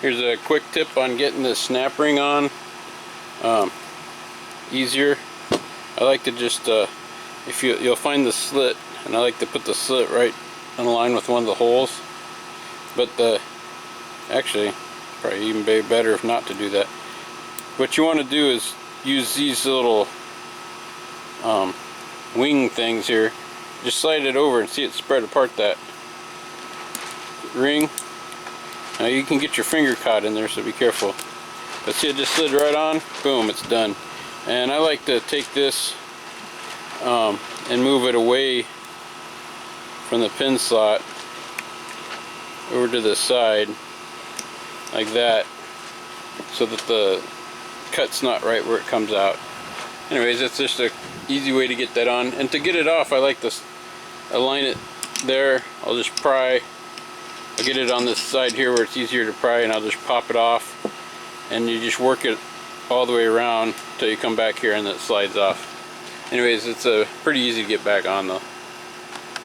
Here's a quick tip on getting the snap ring on easier. I like to just, if you'll find the slit, and I like to put the slit right in line with one of the holes. But actually, probably even better if not to do that. What you want to do is use these little wing things here. Just slide it over and see it spread apart that ring. Now you can get your finger caught in there, so be careful. But see, it just slid right on. Boom, it's done. And I like to take this and move it away from the pin slot over to the side like that, so that the cut's not right where it comes out. Anyways, that's just a easy way to get that on. And to get it off, I like to align it there. I'll just pry. I'll get it on this side here where it's easier to pry, and I'll just pop it off, and you just work it all the way around until you come back here and it slides off. Anyways, it's pretty easy to get back on though.